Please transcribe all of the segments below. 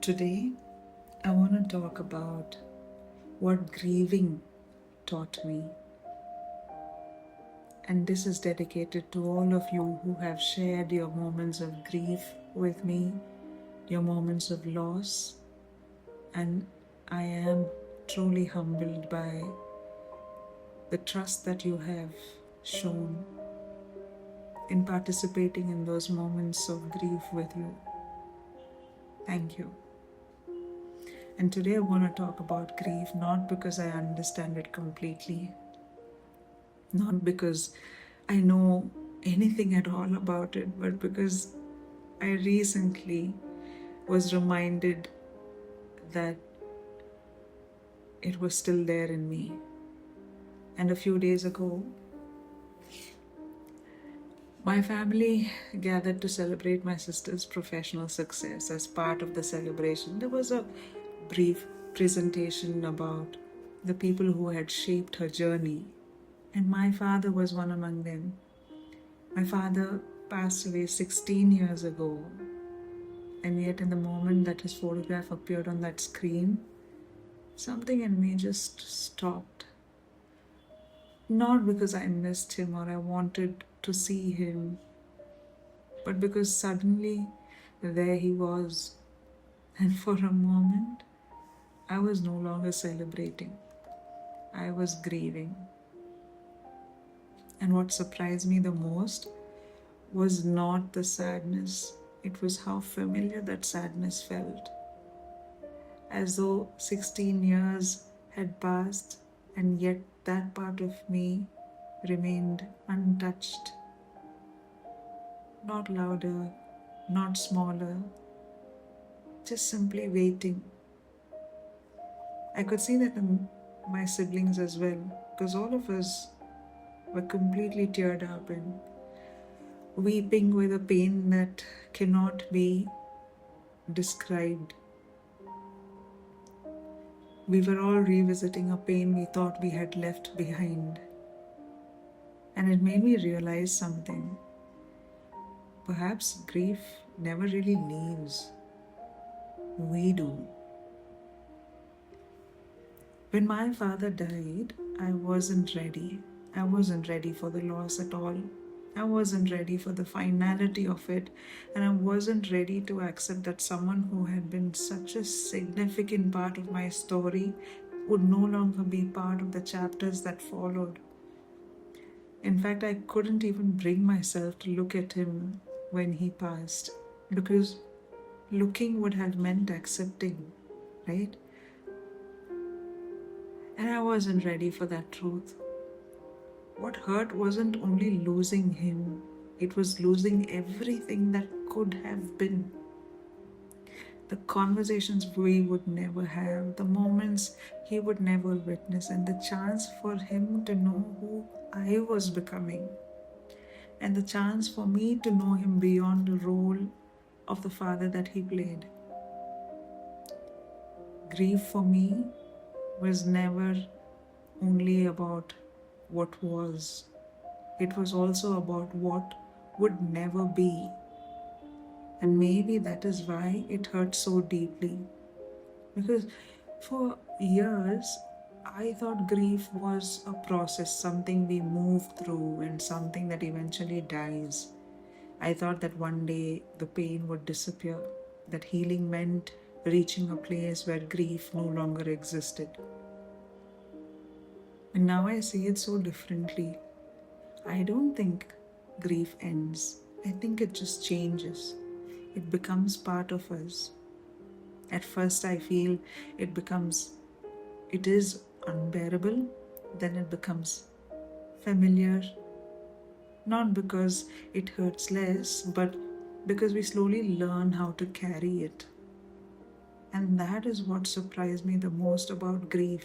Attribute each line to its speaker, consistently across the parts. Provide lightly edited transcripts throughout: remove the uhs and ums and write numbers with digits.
Speaker 1: Today, I want to talk about what grieving taught me. And this is dedicated to all of you who have shared your moments of grief with me, your moments of loss. And I am truly humbled by the trust that you have shown in participating in those moments of grief with you. Thank you. And today I want to talk about grief not because I understand it completely, not because I know anything at all about it, but because I recently was reminded that it was still there in me. And a few days ago, my family gathered to celebrate my sister's professional success. As part of the celebration, there was a brief presentation about the people who had shaped her journey, and my father was one among them. My father passed away 16 years ago, and yet in the moment that his photograph appeared on that screen, something in me just stopped. Not because I missed him or I wanted to see him, but because suddenly there he was, and for a moment I was no longer celebrating. I was grieving. And what surprised me the most was not the sadness, it was how familiar that sadness felt. As though 16 years had passed, and yet that part of me remained untouched. Not louder, not smaller, just simply waiting. I could see that in my siblings as well, because all of us were completely teared up and weeping with a pain that cannot be described. We were all revisiting a pain we thought we had left behind. And it made me realize something. Perhaps grief never really leaves. We do. When my father died, I wasn't ready. I wasn't ready for the loss at all. I wasn't ready for the finality of it, and I wasn't ready to accept that someone who had been such a significant part of my story would no longer be part of the chapters that followed. In fact, I couldn't even bring myself to look at him when he passed, because looking would have meant accepting, right? And I wasn't ready for that truth. What hurt wasn't only losing him, it was losing everything that could have been. The conversations we would never have, the moments he would never witness, and the chance for him to know who I was becoming, and the chance for me to know him beyond the role of the father that he played. Grief for me was never only about what was. It was also about what would never be. And maybe that is why it hurt so deeply. Because for years, I thought grief was a process, something we move through and something that eventually dies. I thought that one day the pain would disappear, that healing meant reaching a place where grief no longer existed. And now I see it so differently. I don't think grief ends. I think it just changes. It becomes part of us. At first, I feel it is unbearable, then it becomes familiar. Not because it hurts less, but because we slowly learn how to carry it. And that is what surprised me the most about grief.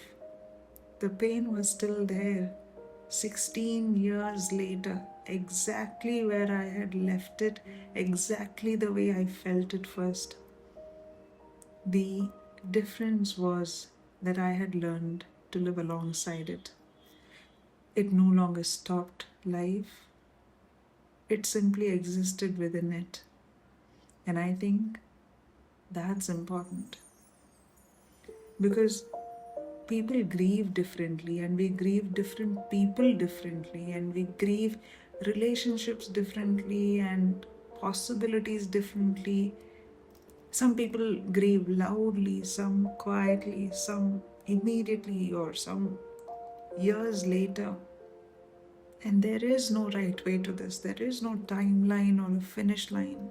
Speaker 1: The pain was still there, 16 years later, exactly where I had left it, exactly the way I felt it first. The difference was that I had learned to live alongside it. It no longer stopped life, it simply existed within it. And I think That's important because people grieve differently, and we grieve different people differently, and we grieve relationships differently and possibilities differently. Some people grieve loudly, some quietly, some immediately, or some years later. And there is no right way to this. There is no timeline or a finish line.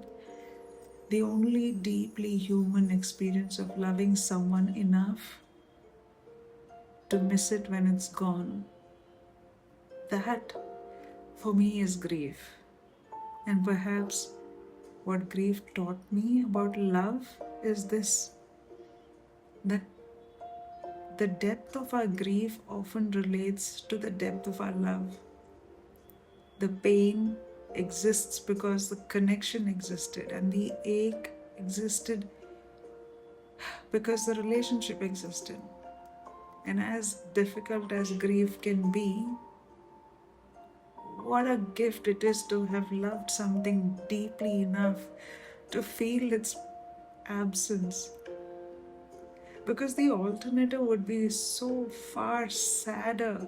Speaker 1: The only deeply human experience of loving someone enough to miss it when it's gone, that for me is grief. And perhaps what grief taught me about love is this, that the depth of our grief often relates to the depth of our love. The pain exists because the connection existed, and the ache existed because the relationship existed. And as difficult as grief can be, what a gift it is to have loved something deeply enough to feel its absence. Because the alternative would be so far sadder,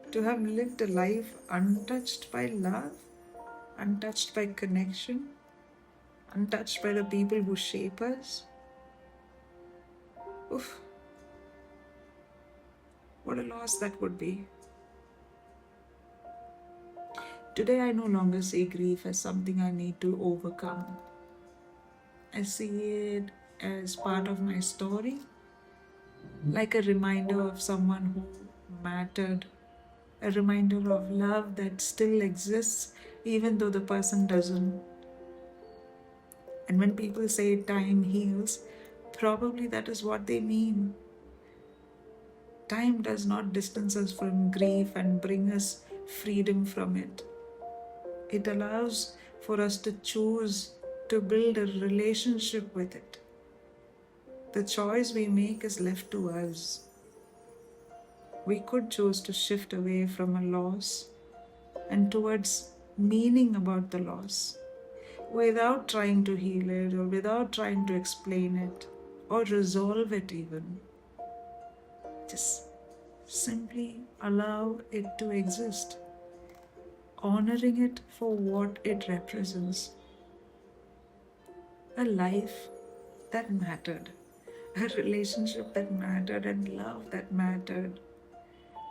Speaker 1: to have lived a life untouched by love, untouched by connection, untouched by the people who shape us. Oof, what a loss that would be. Today, I no longer see grief as something I need to overcome. I see it as part of my story, like a reminder of someone who mattered, a reminder of love that still exists even though the person doesn't. And when people say time heals, probably that is what they mean. Time does not distance us from grief and bring us freedom from it. It allows for us to choose to build a relationship with it. The choice we make is left to us. We could choose to shift away from a loss and towards meaning about the loss, without trying to heal it or without trying to explain it or resolve it even. Just simply allow it to exist, honoring it for what it represents. A life that mattered, a relationship that mattered, and love that mattered.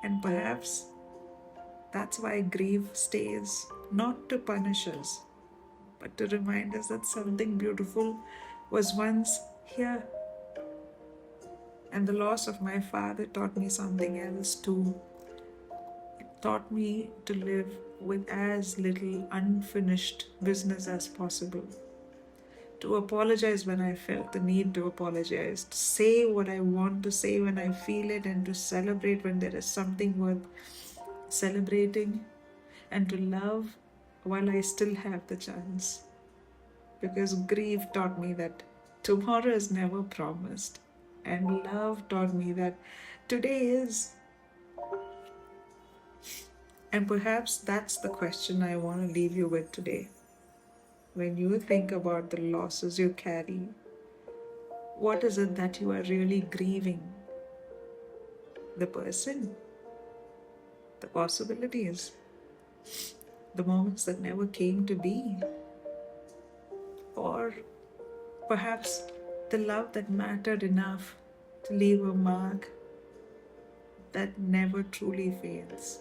Speaker 1: And perhaps that's why grief stays, not to punish us, but to remind us that something beautiful was once here. And the loss of my father taught me something else too. It taught me to live with as little unfinished business as possible. To apologize when I felt the need to apologize, to say what I want to say when I feel it, and to celebrate when there is something worth celebrating, and to love while I still have the chance. Because grief taught me that tomorrow is never promised, and love taught me that today is. And perhaps that's the question I want to leave you with today. When you think about the losses you carry, what is it that you are really grieving? The person, the possibilities, the moments that never came to be, or perhaps the love that mattered enough to leave a mark that never truly fades.